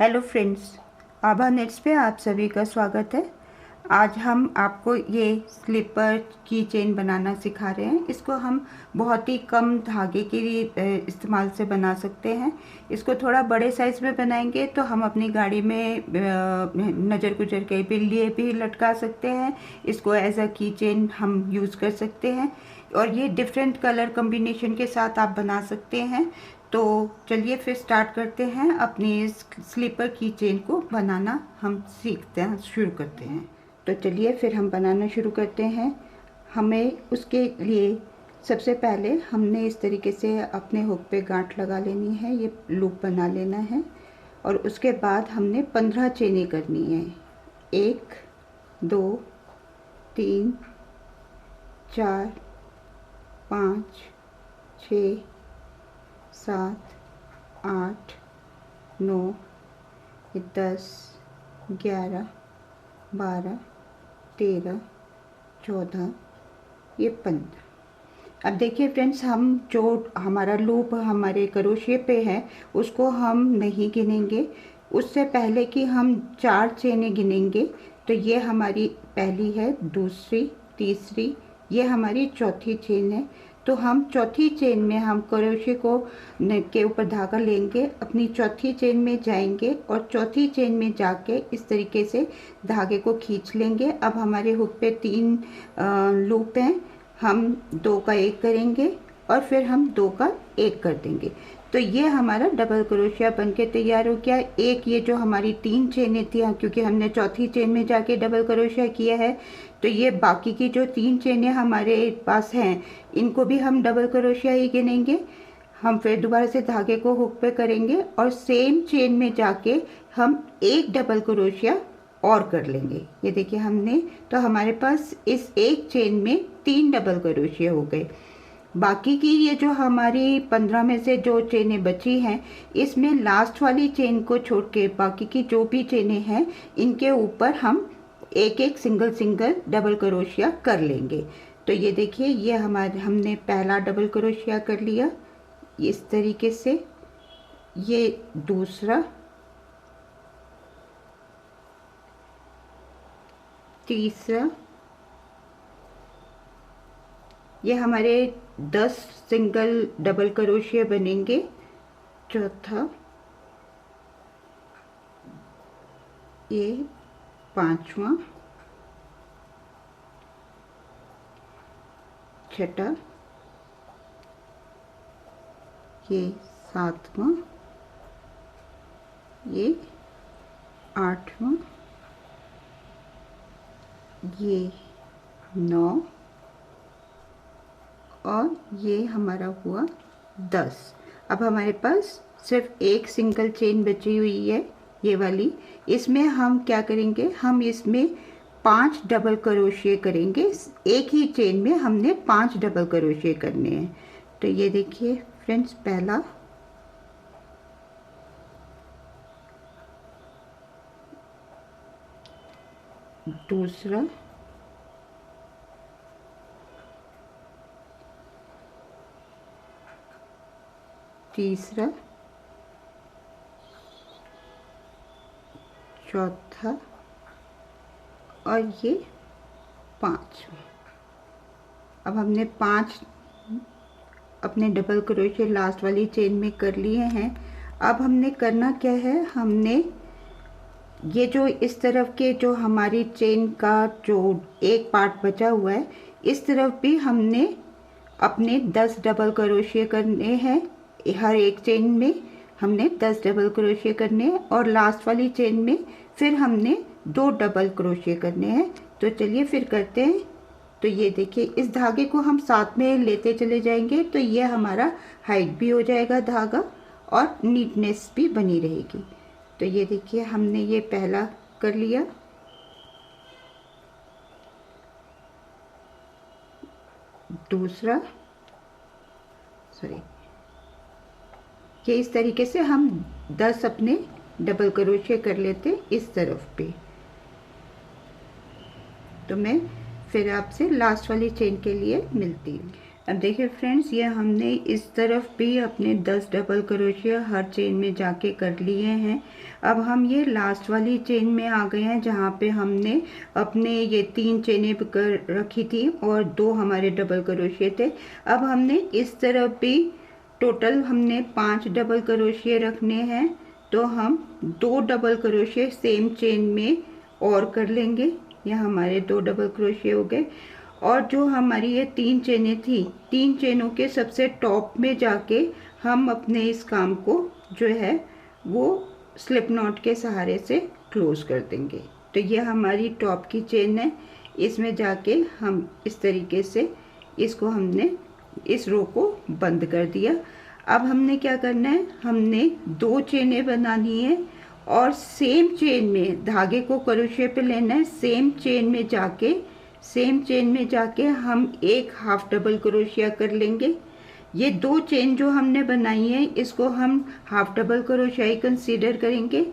Hello friends, आभा nets पे आप सभी का स्वागत है। आज हम आपको ये स्लीपर की चेन बनाना सिखा रहे हैं। इसको हम बहुत ही कम धागे के लिए इस्तेमाल से बना सकते हैं। इसको थोड़ा बड़े साइज़ में बनाएंगे तो हम अपनी गाड़ी में नज़र गुजर के भी लिए भी लटका सकते हैं। इसको एज अ की चेन हम यूज़ कर सकते हैं और ये डिफरेंट कलर कॉम्बिनेशन के साथ आप बना सकते हैं। तो चलिए फिर स्टार्ट करते हैं। अपनी स्लीपर की चेन को बनाना हम सीखते हैं, शुरू करते हैं। तो चलिए फिर हम बनाना शुरू करते हैं। हमें उसके लिए सबसे पहले हमने इस तरीके से अपने हुक पे गांठ लगा लेनी है, ये लूप बना लेना है और उसके बाद हमने 15 चेनें करनी है। 1 2 3 4 5 6 7 8 9 10 11 12 13 14 ये 15। अब देखिए फ्रेंड्स, हम जो हमारा लूप हमारे क्रोशे पे है उसको हम नहीं गिनेंगे। उससे पहले कि हम 4 चेनें गिनेंगे तो ये हमारी पहली है, दूसरी, तीसरी, ये हमारी चौथी चेन है। तो हम चौथी चेन में हम क्रोशे को के ऊपर धागा लेंगे, अपनी चौथी चेन में जाएंगे और चौथी चेन में जाके इस तरीके से धागे को खींच लेंगे। अब हमारे हुक पे 3 लूप हैं, हम 2 का 1 करेंगे और फिर हम 2 का 1 कर देंगे। तो ये हमारा डबल क्रोशिया बनके तैयार हो गया। एक ये जो हमारी 3 चेनें थी, क्योंकि हमने चौथी चेन में जाके डबल क्रोशिया किया है, तो ये बाकी की जो 3 चेनें हमारे पास हैं इनको भी हम डबल क्रोशिया ही गिनेंगे। हम फिर दोबारा से धागे को हुक पे करेंगे और सेम चेन में जाके हम एक डबल क्रोशिया और कर लेंगे। ये देखिए हमने, तो हमारे पास इस एक चेन में 3 डबल क्रोशिया हो गए। बाकी की ये जो हमारी 15 में से जो चेनें बची हैं, इसमें लास्ट वाली चेन को छोड़ के बाकी की जो भी चेनें हैं इनके ऊपर हम एक एक सिंगल सिंगल डबल क्रोशिया कर लेंगे। तो ये देखिए, ये हमने पहला डबल क्रोशिया कर लिया इस तरीके से, ये दूसरा, तीसरा, ये हमारे 10 सिंगल डबल क्रोशिया बनेंगे, चौथा, ये 5वां, छठा, ये 7वां, ये 8वां, ये 9 और ये हमारा हुआ 10। अब हमारे पास सिर्फ एक सिंगल चेन बची हुई है, ये वाली। इसमें हम क्या करेंगे, हम इसमें 5 डबल क्रोशिया करेंगे। एक ही चेन में हमने 5 डबल क्रोशिया करने हैं। तो ये देखिए फ्रेंड्स, पहला, दूसरा, तीसरा, चौथा और ये 5वां। अब हमने 5 अपने डबल क्रोशिया लास्ट वाली चेन में कर लिए हैं। अब हमने करना क्या है, हमने ये जो इस तरफ के जो हमारी चेन का जो एक पार्ट बचा हुआ है, इस तरफ भी हमने अपने 10 डबल क्रोशिया करने हैं। हर एक चेन में हमने 10 डबल क्रोशिया करने हैं और लास्ट वाली चेन में फिर हमने 2 डबल क्रोशिया करने हैं। तो चलिए फिर करते हैं। तो ये देखिए, इस धागे को हम साथ में लेते चले जाएंगे तो ये हमारा हाइट भी हो जाएगा धागा और नीटनेस भी बनी रहेगी। तो ये देखिए, हमने ये पहला कर लिया, दूसरा, सॉरी, ये इस तरीके से हम 10 अपने डबल क्रोशिया कर लेते इस तरफ पे। तो मैं फिर आपसे लास्ट वाली चेन के लिए मिलती हूँ। अब देखिए फ्रेंड्स, ये हमने इस तरफ भी अपने 10 डबल क्रोशिया हर चेन में जाके कर लिए हैं। अब हम ये लास्ट वाली चेन में आ गए हैं जहाँ पे हमने अपने ये 3 चेनें कर रखी थी और 2 हमारे डबल क्रोशिया थे। अब हमने इस तरफ भी टोटल हमने 5 डबल क्रोशिया रखने हैं, तो हम 2 डबल क्रोशिया सेम चेन में और कर लेंगे। ये हमारे 2 डबल क्रोशिया हो गए। और जो हमारी ये 3 चेनें थी, 3 चेनों के सबसे टॉप में जाके हम अपने इस काम को जो है वो स्लिप नॉट के सहारे से क्लोज कर देंगे। तो ये हमारी टॉप की चेन है, इसमें जाके हम इस तरीके से इसको हमने इस रो को बंद कर दिया। अब हमने क्या करना है, हमने 2 चेनें बनानी है और सेम चेन में धागे को क्रोशे पे लेना है। सेम चेन में जाके हम एक हाफ डबल क्रोशिया कर लेंगे। ये 2 चेन जो हमने बनाई है इसको हम हाफ डबल क्रोशिया ही कंसीडर करेंगे।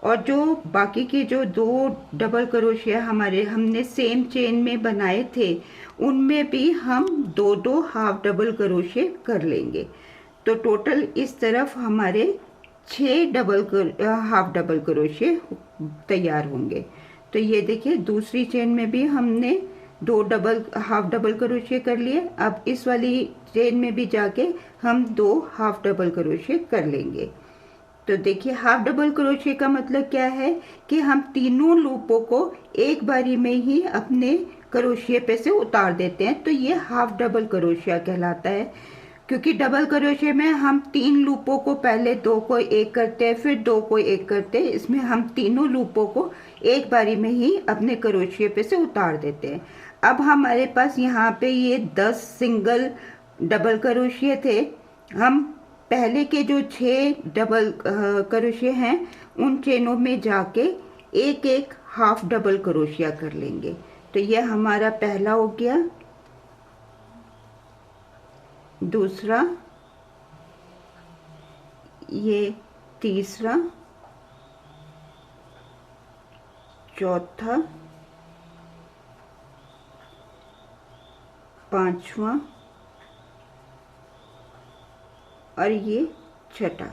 और जो बाकी के जो 2 डबल क्रोशिया हमने सेम चेन में बनाए थे, उनमें भी हम 2-2 हाफ डबल क्रोशिया कर लेंगे। तो टोटल इस तरफ हमारे 6 हाफ डबल क्रोशिया तैयार होंगे। तो ये देखिए, दूसरी चेन में भी हमने 2 हाफ डबल क्रोशिया कर लिए। अब इस वाली चेन में भी जाके हम 2 हाफ डबल क्रोशिया कर लेंगे। तो देखिए, हाफ डबल क्रोशिया का मतलब क्या है कि हम तीनों लूपों को एक बारी में ही अपने क्रोशिया पे से उतार देते हैं, तो ये हाफ डबल क्रोशिया कहलाता है। क्योंकि डबल क्रोशिया में हम 3 लूपों को पहले 2 को एक करते हैं, फिर 2 को एक करते हैं। इसमें हम तीनों लूपों को एक बारी में ही अपने क्रोशिया पे से उतार देते हैं। अब हमारे पास यहाँ पे ये 10 सिंगल डबल क्रोशिया थे। हम पहले के जो 6 डबल क्रोशिया हैं उन चेनों में जाके एक एक हाफ डबल क्रोशिया कर लेंगे। तो ये हमारा पहला हो गया, दूसरा, ये तीसरा, चौथा, पांचवा और ये छठा।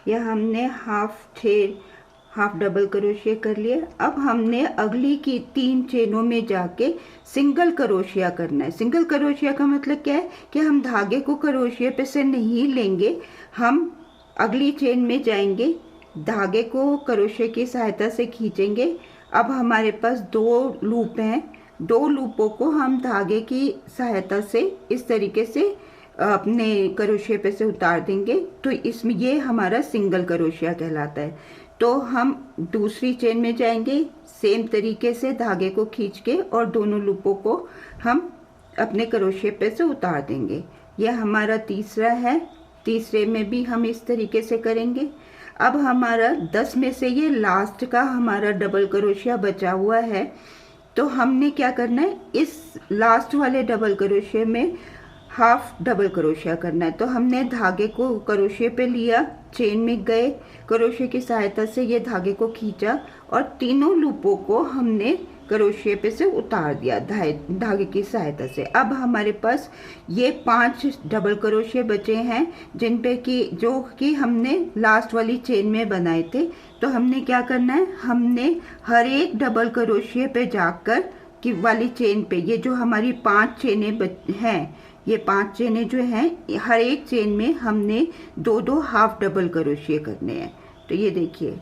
यह हमने हाफ डबल क्रोशिया कर लिए। अब हमने अगली की 3 चेनों में जाके सिंगल क्रोशिया करना है। सिंगल क्रोशिया का मतलब क्या है कि हम धागे को क्रोशिया पे से नहीं लेंगे, हम अगली चेन में जाएंगे, धागे को क्रोशिया की सहायता से खींचेंगे। अब हमारे पास 2 लूप हैं, 2 लूपों को हम धागे की सहायता से इस तरीके से अपने क्रोशिया पे से उतार देंगे। तो इसमें ये हमारा सिंगल क्रोशिया कहलाता है। तो हम दूसरी चेन में जाएंगे, सेम तरीके से धागे को खींच के और दोनों लूपों को हम अपने क्रोशिया पे से उतार देंगे। यह हमारा तीसरा है, तीसरे में भी हम इस तरीके से करेंगे। अब हमारा 10 में से ये लास्ट का हमारा डबल क्रोशिया बचा हुआ है। तो हमने क्या करना है, इस लास्ट वाले डबल क्रोशिया में हाफ डबल क्रोशिया करना है। तो हमने धागे को क्रोशिया पे लिया, चेन में गए, क्रोशिया की सहायता से ये धागे को खींचा और तीनों लूपों को हमने क्रोशिया पे से उतार दिया धागे की सहायता से। अब हमारे पास ये 5 डबल क्रोशिया बचे हैं जिन पे कि जो कि हमने लास्ट वाली चेन में बनाए थे। तो हमने क्या करना है, हमने हर एक डबल क्रोशिया पे जाकर की वाली चेन पे, ये जो हमारी 5 चेनें हैं, ये 5 चेनें जो हैं, हर एक चेन में हमने 2-2 हाफ डबल क्रोशिया करने हैं। तो ये देखिए,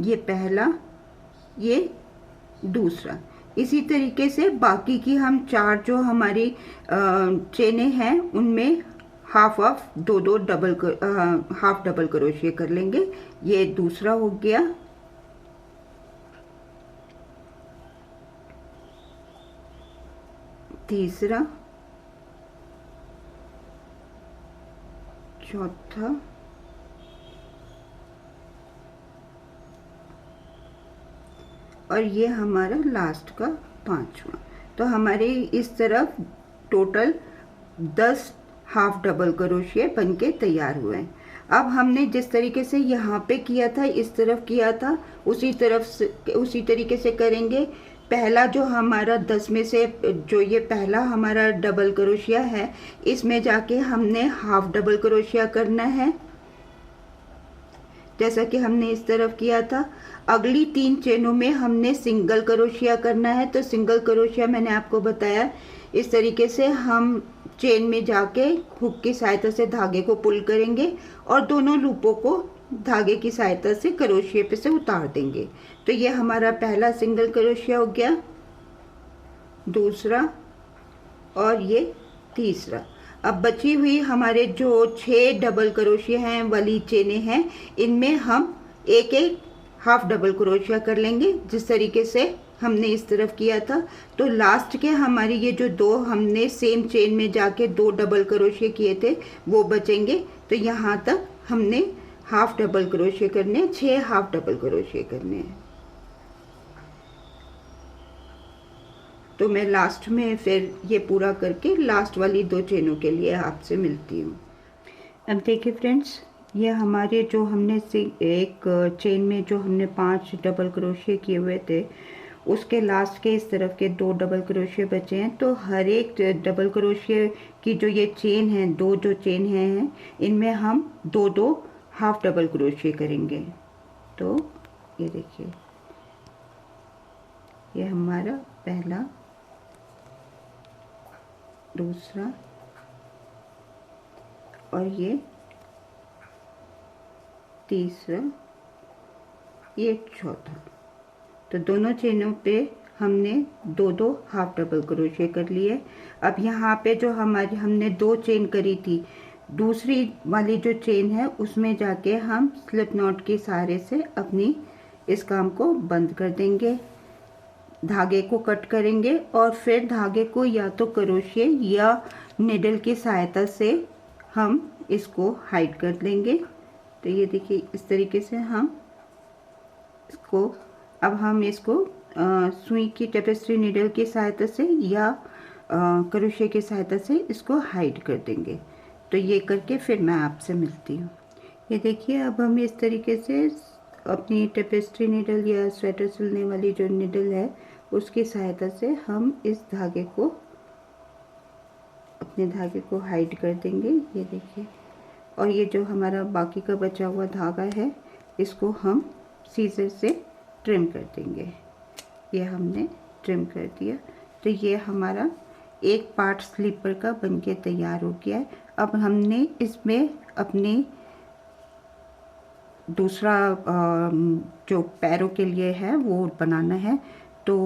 ये पहला, ये दूसरा। इसी तरीके से बाकी की हम 4 जो हमारी चेनें हैं उनमें हाफ 2-2 हाफ डबल क्रोशिया कर लेंगे। ये दूसरा हो गया, तीसरा, चौथा, और ये हमारा लास्ट का 5वां। तो हमारे इस तरफ टोटल 10 हाफ डबल क्रोशिया बनके तैयार हुए हैं। अब हमने जिस तरीके से यहाँ पे किया था, इस तरफ किया था, उसी तरीके से करेंगे। पहला जो हमारा 10 में से जो ये पहला हमारा डबल क्रोशिया है, इसमें जाके हमने हाफ डबल क्रोशिया करना है, जैसा कि हमने इस तरफ किया था। अगली 3 चेनों में हमने सिंगल क्रोशिया करना है। तो सिंगल क्रोशिया मैंने आपको बताया, इस तरीके से हम चेन में जाके हुक की सहायता से धागे को पुल करेंगे और दोनों लूपों को धागे की सहायता से क्रोशिया पे से उतार देंगे। तो ये हमारा पहला सिंगल क्रोशिया हो गया, दूसरा और ये तीसरा। अब बची हुई हमारे जो 6 डबल क्रोशिया हैं वाली चेनें हैं, इनमें हम एक एक हाफ डबल क्रोशिया कर लेंगे, जिस तरीके से हमने इस तरफ किया था। तो लास्ट के हमारी ये जो 2 हमने सेम चेन में जाके 2 डबल क्रोशिया किए थे वो बचेंगे। तो यहाँ तक हमने हाफ डबल क्रोशिया करने हैं, 6 हाफ डबल क्रोशिया करने हैं। तो मैं लास्ट में फिर ये पूरा करके लास्ट वाली 2 चेनों के लिए आपसे मिलती हूँ। अब देखिए फ्रेंड्स, ये हमारे जो हमने एक चेन में जो हमने 5 डबल क्रोशिया किए हुए थे, उसके लास्ट के इस तरफ के 2 डबल क्रोशिया बचे हैं। तो हर एक डबल क्रोशिया की जो ये चेन है, 2 जो चेन हैं, इनमें हम 2-2 हाफ डबल क्रोशिया करेंगे। तो ये देखिए, ये हमारा पहला, दूसरा और ये तीसरा, ये चौथा। तो दोनों चेनों पे हमने 2-2 हाफ डबल क्रोशिया कर लिए। अब यहाँ पे जो हमारी हमने 2 चेन करी थी, दूसरी वाली जो चेन है उसमें जाके हम स्लिप नॉट के सहारे से अपनी इस काम को बंद कर देंगे, धागे को कट करेंगे और फिर धागे को या तो क्रोशिया या निडल की सहायता से हम इसको हाइड कर लेंगे। तो ये देखिए, इस तरीके से हम इसको, अब हम इसको सुई की टेपेस्ट्री निडल की सहायता से या क्रोशिया की सहायता से इसको हाइड कर देंगे। तो ये करके फिर मैं आपसे मिलती हूँ। ये देखिए, अब हम इस तरीके से अपनी टेपेस्ट्री निडल या स्वेटर सिलने वाली जो निडल है उसकी सहायता से हम इस धागे को, अपने धागे को हाइड कर देंगे। ये देखिए, और ये जो हमारा बाकी का बचा हुआ धागा है इसको हम सीजर से ट्रिम कर देंगे। ये हमने ट्रिम कर दिया। तो ये हमारा एक पार्ट स्लीपर का बनके तैयार हो गया है। अब हमने इसमें अपनी दूसरा जो पैरों के लिए है वो बनाना है। तो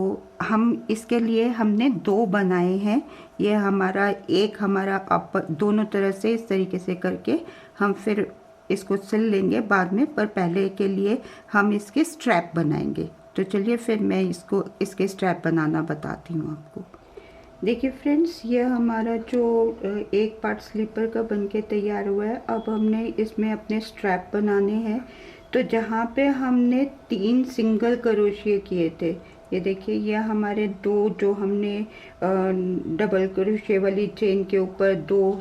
हम इसके लिए हमने 2 बनाए हैं। ये हमारा एक हमारा दोनों तरह से इस तरीके से करके हम फिर इसको सिल लेंगे बाद में, पर पहले के लिए हम इसके स्ट्रैप बनाएंगे। तो चलिए फिर मैं इसके स्ट्रैप बनाना बताती हूँ आपको। देखिए फ्रेंड्स, ये हमारा जो एक पार्ट स्लीपर का बनके तैयार हुआ है। अब हमने इसमें अपने स्ट्रैप बनाने हैं। तो जहाँ पे हमने 3 सिंगल क्रोशिया किए थे, ये देखिए, ये हमारे 2 जो हमने डबल क्रोशिया वाली चेन के ऊपर 2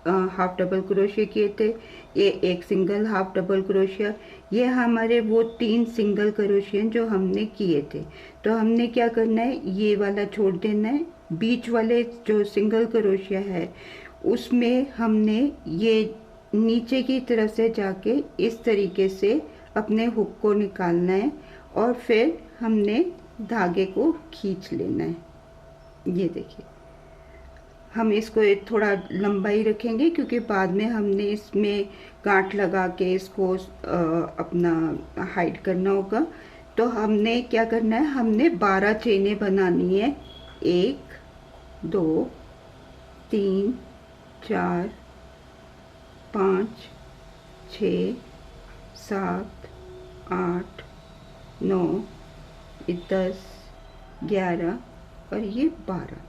हाफ डबल क्रोशिया किए थे, ये एक सिंगल हाफ डबल क्रोशिया, ये हमारे वो 3 सिंगल क्रोशिया जो हमने किए थे। तो हमने क्या करना है, ये वाला छोड़ देना है। बीच वाले जो सिंगल क्रोशिया है उसमें हमने ये नीचे की तरफ से जाके इस तरीके से अपने हुक को निकालना है और फिर हमने धागे को खींच लेना है। ये देखिए, हम इसको थोड़ा लंबाई रखेंगे क्योंकि बाद में हमने इसमें गांठ लगा के इसको अपना हाइड करना होगा। तो हमने क्या करना है, हमने 12 चेनें बनानी है। 1 2 3 4 5 6 7 8 9 10 11 और ये 12।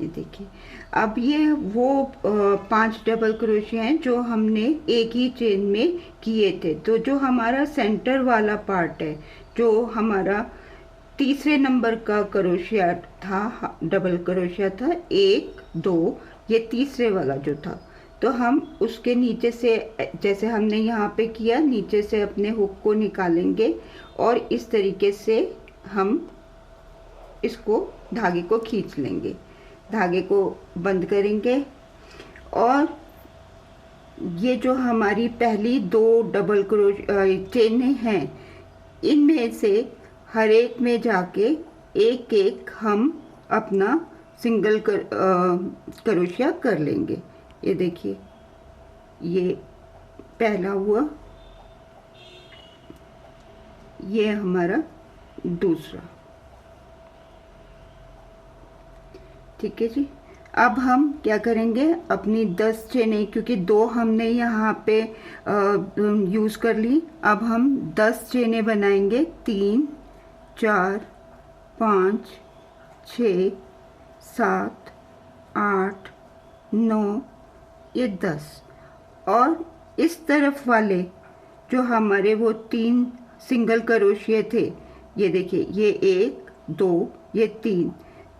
ये देखिए, अब ये वो 5 डबल क्रोशिया हैं जो हमने एक ही चेन में किए थे। तो जो हमारा सेंटर वाला पार्ट है, जो हमारा तीसरे नंबर का क्रोशिया था, डबल क्रोशिया था, 1 2, ये तीसरे वाला जो था, तो हम उसके नीचे से, जैसे हमने यहाँ पे किया, नीचे से अपने हुक को निकालेंगे और इस तरीके से हम इसको धागे को खींच लेंगे, धागे को बंद करेंगे। और ये जो हमारी पहली 2 डबल चेनें हैं, इनमें से हर एक में जाके एक एक हम अपना सिंगल क्रोशिया कर लेंगे। ये देखिए, ये पहला हुआ, ये हमारा दूसरा। ठीक है जी। अब हम क्या करेंगे, अपनी 10 चेनें, क्योंकि 2 हमने यहाँ पे यूज़ कर ली, अब हम 10 चेनें बनाएंगे। 3 4 5 6 7 8 9, ये 10। और इस तरफ वाले जो हमारे वो 3 सिंगल क्रोशिया थे, ये देखिए, ये 1 2 ये 3।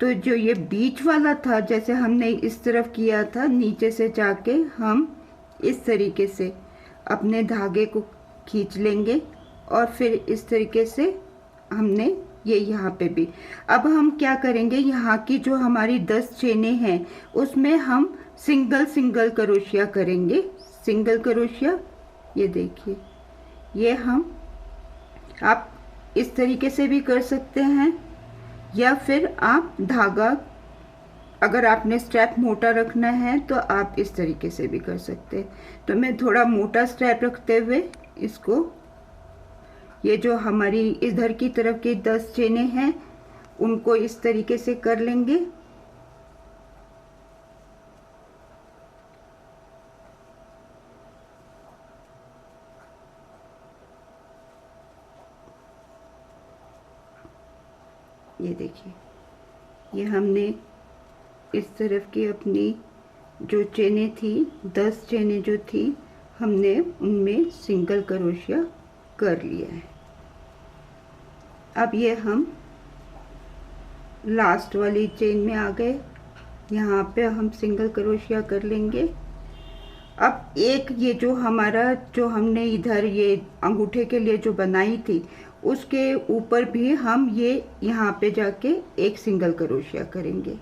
तो जो ये बीच वाला था, जैसे हमने इस तरफ किया था, नीचे से जाके हम इस तरीके से अपने धागे को खींच लेंगे और फिर इस तरीके से हमने ये यहाँ पे भी। अब हम क्या करेंगे, यहाँ की जो हमारी 10 चेनें हैं उसमें हम सिंगल सिंगल क्रोशिया करेंगे। सिंगल क्रोशिया, ये देखिए, ये हम, आप इस तरीके से भी कर सकते हैं, या फिर आप धागा, अगर आपने स्ट्रैप मोटा रखना है तो आप इस तरीके से भी कर सकते हैं। तो मैं थोड़ा मोटा स्ट्रैप रखते हुए इसको, ये जो हमारी इधर की तरफ की 10 चेनें हैं उनको इस तरीके से कर लेंगे। ये देखिए, ये हमने इस तरफ की अपनी जो चेनें थी, 10 चेनें जो थी, हमने उनमें सिंगल क्रोशिया कर लिया है। अब ये हम लास्ट वाली चेन में आ गए, यहाँ पे हम सिंगल क्रोशिया कर लेंगे। अब एक ये जो हमारा, जो हमने इधर ये अंगूठे के लिए जो बनाई थी, उसके ऊपर भी हम ये यहाँ पे जाके एक सिंगल क्रोशिया करेंगे।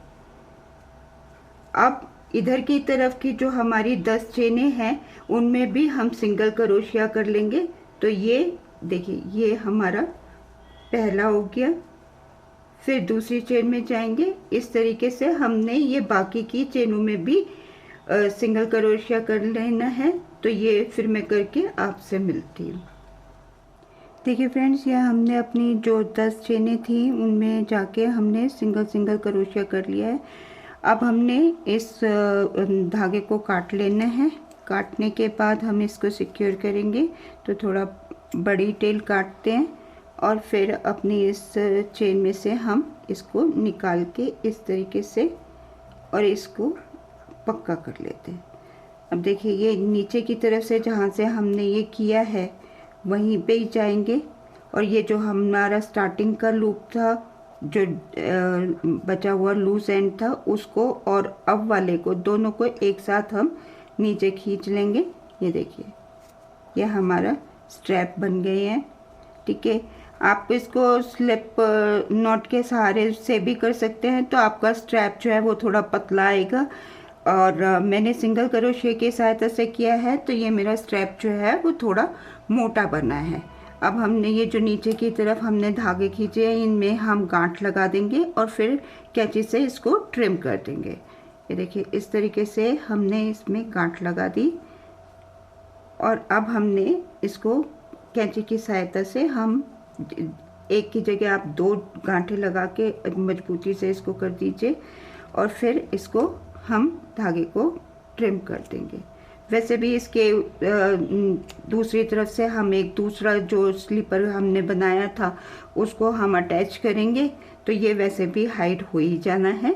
अब इधर की तरफ की जो हमारी 10 चेनें हैं उनमें भी हम सिंगल क्रोशिया कर लेंगे। तो ये देखिए, ये हमारा पहला हो गया। फिर दूसरी चेन में जाएंगे, इस तरीके से हमने ये बाकी की चेनों में भी सिंगल क्रोशिया कर लेना है। तो ये फिर मैं करके आपसे मिलती हूँ। देखिए फ्रेंड्स, ये हमने अपनी जो 10 चेनें थी उनमें जाके हमने सिंगल सिंगल क्रोशिया कर लिया है। अब हमने इस धागे को काट लेना है। काटने के बाद हम इसको सिक्योर करेंगे। तो थोड़ा बड़ी टेल काटते हैं और फिर अपनी इस चेन में से हम इसको निकाल के इस तरीके से और इसको पक्का कर लेते हैं। अब देखिए, ये नीचे की तरफ से जहाँ से हमने ये किया है वहीं पे ही जाएंगे और ये जो हमारा स्टार्टिंग का लूप था, जो बचा हुआ लूज एंड था, उसको और अब वाले को, दोनों को एक साथ हम नीचे खींच लेंगे। ये देखिए, ये हमारा स्ट्रैप बन गए हैं। ठीक है, आप इसको स्लिप नॉट के सहारे से भी कर सकते हैं, तो आपका स्ट्रैप जो है वो थोड़ा पतला आएगा। और मैंने सिंगल क्रोशिया की सहायता से किया है, तो ये मेरा स्ट्रैप जो है वो थोड़ा मोटा बना है। अब हमने ये जो नीचे की तरफ हमने धागे खींचे हैं, इनमें हम गांठ लगा देंगे और फिर कैंची से इसको ट्रिम कर देंगे। ये देखिए, इस तरीके से हमने इसमें गांठ लगा दी और अब हमने इसको कैंची की सहायता से, हम एक की जगह आप 2 गांठें लगा के मजबूती से इसको कर दीजिए और फिर इसको हम धागे को ट्रिम कर देंगे। वैसे भी इसके दूसरी तरफ से हम एक दूसरा जो स्लीपर हमने बनाया था उसको हम अटैच करेंगे, तो ये वैसे भी हाइड हो ही जाना है।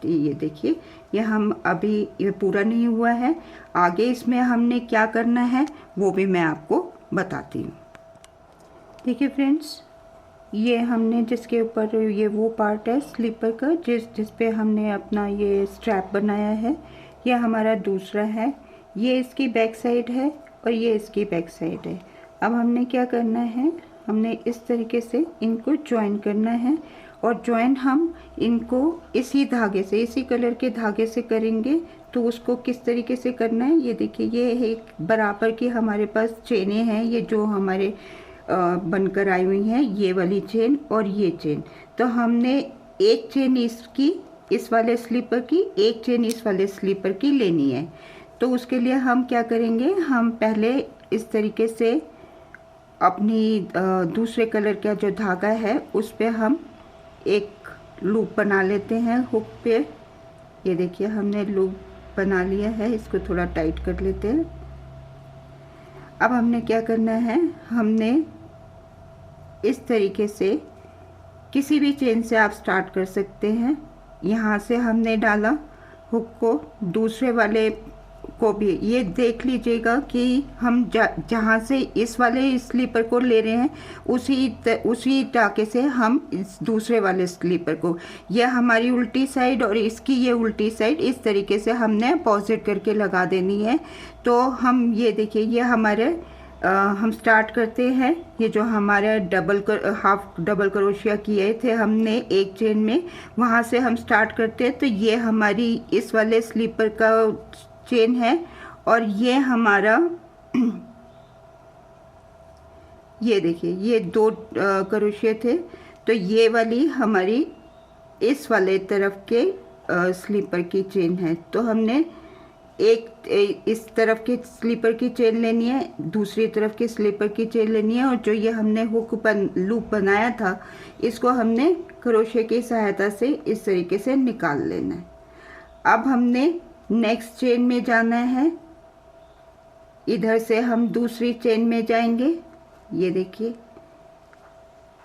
तो ये देखिए, ये हम अभी, ये पूरा नहीं हुआ है, आगे इसमें हमने क्या करना है वो भी मैं आपको बताती हूँ। देखिए फ्रेंड्स, ये हमने जिसके ऊपर, ये वो पार्ट है स्लीपर का जिस पे हमने अपना ये स्ट्रैप बनाया है, ये हमारा दूसरा है। ये इसकी बैक साइड है और ये इसकी बैक साइड है। अब हमने क्या करना है, हमने इस तरीके से इनको ज्वाइन करना है और ज्वाइन हम इनको इसी धागे से, इसी कलर के धागे से करेंगे। तो उसको किस तरीके से करना है ये देखिए, ये एक बराबर की हमारे पास चेनें हैं, ये जो हमारे बनकर आई हुई हैं, ये वाली चेन और ये चेन। तो हमने एक चेन इसकी, इस वाले स्लीपर की, एक चेन इस वाले स्लीपर की लेनी है। तो उसके लिए हम क्या करेंगे, हम पहले इस तरीके से अपनी दूसरे कलर का जो धागा है उस पे हम एक लूप बना लेते हैं हुक पे। ये देखिए हमने लूप बना लिया है, इसको थोड़ा टाइट कर लेते हैं। अब हमने क्या करना है, हमने इस तरीके से किसी भी चेन से आप स्टार्ट कर सकते हैं। यहाँ से हमने डाला हुक को, दूसरे वाले को भी ये देख लीजिएगा कि हम जहाँ से इस वाले स्लीपर को ले रहे हैं उसी टाके से हम इस दूसरे वाले स्लीपर को, यह हमारी उल्टी साइड और इसकी ये उल्टी साइड, इस तरीके से हमने अपोजिट करके लगा देनी है। तो हम ये देखिए, ये हमारे हम स्टार्ट करते हैं। ये जो हमारा हाफ डबल क्रोशिया किए थे हमने एक चेन में, वहाँ से हम स्टार्ट करते हैं। तो ये हमारी इस वाले स्लीपर का चेन है और ये हमारा ये देखिए, ये दो क्रोशिया थे। तो ये वाली हमारी इस वाले तरफ के स्लीपर की चेन है। तो हमने इस तरफ के स्लीपर की चेन लेनी है, दूसरी तरफ के स्लीपर की चेन लेनी है, और जो ये हमने लूप बनाया था इसको हमने क्रोशे की सहायता से इस तरीके से निकाल लेना है। अब हमने नेक्स्ट चेन में जाना है, इधर से हम दूसरी चेन में जाएंगे। ये देखिए,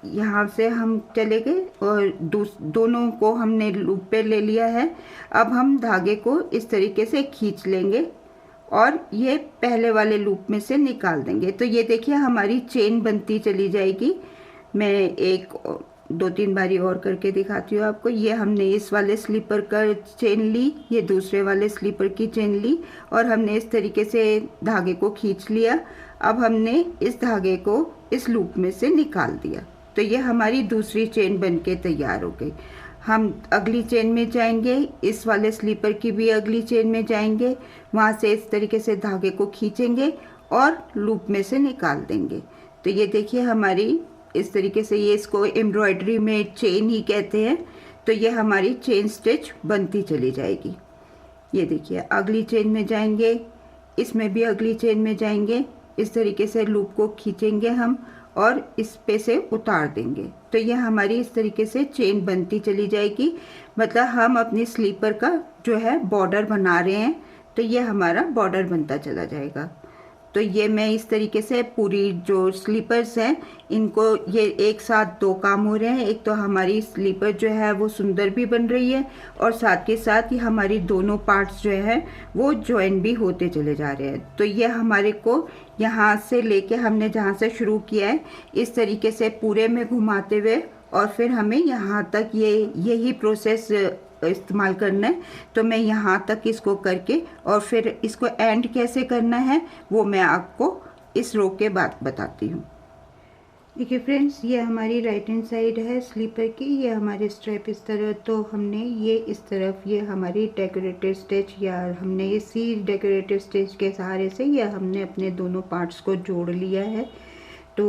यहाँ से हम चले गए और दोनों को हमने लूप पे ले लिया है। अब हम धागे को इस तरीके से खींच लेंगे और ये पहले वाले लूप में से निकाल देंगे। तो ये देखिए हमारी चेन बनती चली जाएगी। मैं एक दो तीन बारी और करके दिखाती हूँ आपको। ये हमने इस वाले स्लीपर का चेन ली, ये दूसरे वाले स्लीपर की चेन ली और हमने इस तरीके से धागे को खींच लिया। अब हमने इस धागे को इस लूप में से निकाल दिया। तो ये हमारी दूसरी चेन बनके तैयार हो गई। हम अगली चेन में जाएंगे, इस वाले स्लीपर की भी अगली चेन में जाएंगे, वहाँ से इस तरीके से धागे को खींचेंगे और लूप में से निकाल देंगे। तो ये देखिए हमारी इस तरीके से, ये इसको एम्ब्रॉयडरी में चेन ही कहते हैं। तो ये हमारी चेन स्टिच बनती चली जाएगी। ये देखिए अगली चेन में जाएंगे, इसमें भी अगली चेन में जाएंगे, इस तरीके से लूप को खींचेंगे हम और इस पे से उतार देंगे। तो ये हमारी इस तरीके से चेन बनती चली जाएगी। मतलब हम अपनी स्लीपर का जो है बॉर्डर बना रहे हैं, तो ये हमारा बॉर्डर बनता चला जाएगा। तो ये मैं इस तरीके से पूरी जो स्लीपर्स हैं इनको, ये एक साथ दो काम हो रहे हैं। एक तो हमारी स्लीपर जो है वो सुंदर भी बन रही है और साथ के साथ ही हमारी दोनों पार्ट्स जो है वो ज्वाइन भी होते चले जा रहे हैं। तो ये हमारे को यहाँ से लेके हमने जहाँ से शुरू किया है इस तरीके से पूरे में घुमाते हुए और फिर हमें यहाँ तक यही प्रोसेस इस्तेमाल करना है। तो मैं यहाँ तक इसको करके और फिर इसको एंड कैसे करना है वो मैं आपको इस रो के बाद बताती हूँ। देखिए फ्रेंड्स, ये हमारी राइट हैंड साइड है स्लीपर की, ये हमारे स्ट्रैप इस तरह, तो हमने ये इस तरफ, ये हमारी डेकोरेटिव स्टिच, या हमने इसी डेकोरेटिव स्टिच के सहारे से ये हमने अपने दोनों पार्ट्स को जोड़ लिया है। तो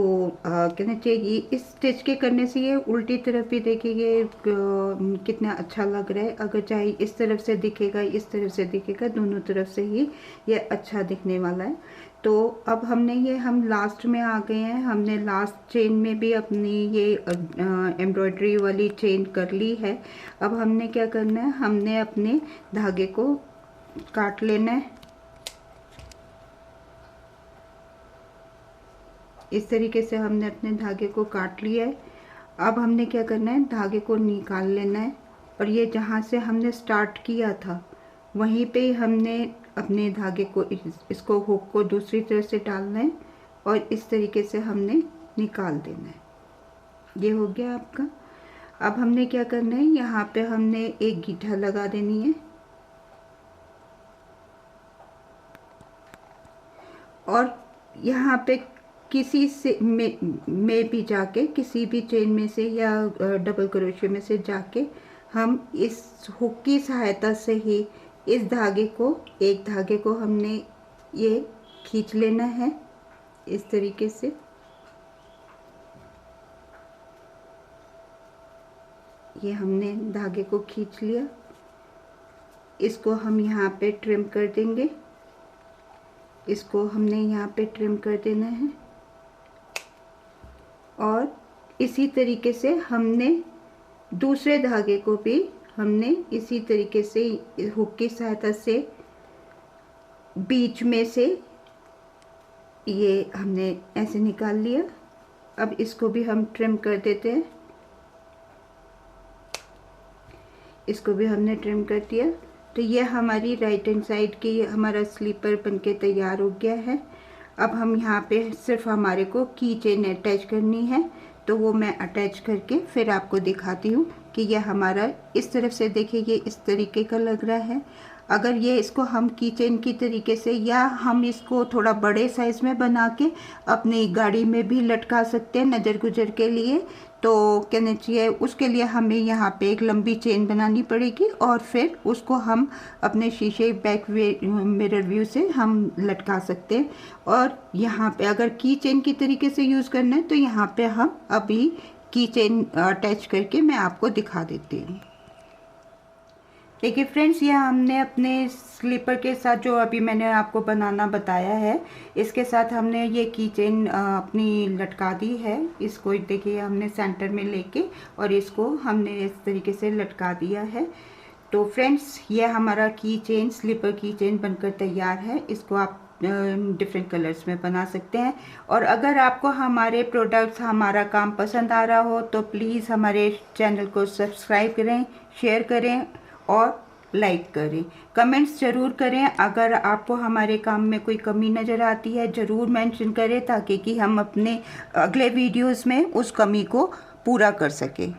कहना चाहिए इस स्टिच के करने से ये उल्टी तरफ भी देखिए कितना अच्छा लग रहा है। अगर चाहे इस तरफ से दिखेगा, इस तरफ से दिखेगा, दोनों तरफ से ही ये अच्छा दिखने वाला है। तो अब हमने हम लास्ट में आ गए हैं। हमने लास्ट चेन में भी अपनी ये एम्ब्रॉयडरी वाली चेन कर ली है। अब हमने क्या करना है, हमने अपने धागे को काट लेना है इस तरीके से। हमने अपने धागे को काट लिया है। अब हमने क्या करना है, धागे को निकाल लेना है और ये जहाँ से हमने स्टार्ट किया था वहीं पे हमने अपने धागे को, इसको हुक को दूसरी तरफ से डालना है और इस तरीके से हमने निकाल देना है। ये हो गया आपका। अब हमने क्या करना है, यहाँ पे हमने एक गीठा लगा देनी है और यहाँ पे किसी से में भी जाके, किसी भी चेन में से या डबल क्रोशे में से जाके हम इस हुक की सहायता से ही इस धागे को, एक धागे को हमने ये खींच लेना है इस तरीके से। ये हमने धागे को खींच लिया, इसको हम यहाँ पे ट्रिम कर देंगे, इसको हमने यहाँ पे ट्रिम कर देना है। और इसी तरीके से हमने दूसरे धागे को भी हमने इसी तरीके से हुक की सहायता से बीच में से ये हमने ऐसे निकाल लिया। अब इसको भी हम ट्रिम कर देते हैं, इसको भी हमने ट्रिम कर दिया। तो ये हमारी राइट हैंड साइड की हमारा स्लीपर बनके तैयार हो गया है। अब हम यहाँ पे सिर्फ हमारे को की चेन अटैच करनी है, तो वो मैं अटैच करके फिर आपको दिखाती हूँ कि ये हमारा इस तरफ से, देखिए ये इस तरीके का लग रहा है। अगर ये इसको हम की चेन की तरीके से, या हम इसको थोड़ा बड़े साइज़ में बना के अपनी गाड़ी में भी लटका सकते हैं नज़र गुजर के लिए, तो कहना चाहिए उसके लिए हमें यहाँ पे एक लंबी चेन बनानी पड़ेगी और फिर उसको हम अपने शीशे बैक मिरर व्यू से हम लटका सकते हैं। और यहाँ पे अगर की चेन की तरीके से यूज़ करना है तो यहाँ पे हम अभी की चेन अटैच करके मैं आपको दिखा देती हूँ। देखिए फ्रेंड्स, ये हमने अपने स्लीपर के साथ जो अभी मैंने आपको बनाना बताया है, इसके साथ हमने ये की चेन अपनी लटका दी है। इसको देखिए हमने सेंटर में लेके और इसको हमने इस तरीके से लटका दिया है। तो फ्रेंड्स, ये हमारा की चेन, स्लीपर की चेन बनकर तैयार है। इसको आप डिफरेंट कलर्स में बना सकते हैं। और अगर आपको हमारे प्रोडक्ट्स, हमारा काम पसंद आ रहा हो तो प्लीज़ हमारे चैनल को सब्सक्राइब करें, शेयर करें और लाइक करें, कमेंट्स ज़रूर करें। अगर आपको हमारे काम में कोई कमी नज़र आती है ज़रूर मेंशन करें, ताकि कि हम अपने अगले वीडियोस में उस कमी को पूरा कर सकें।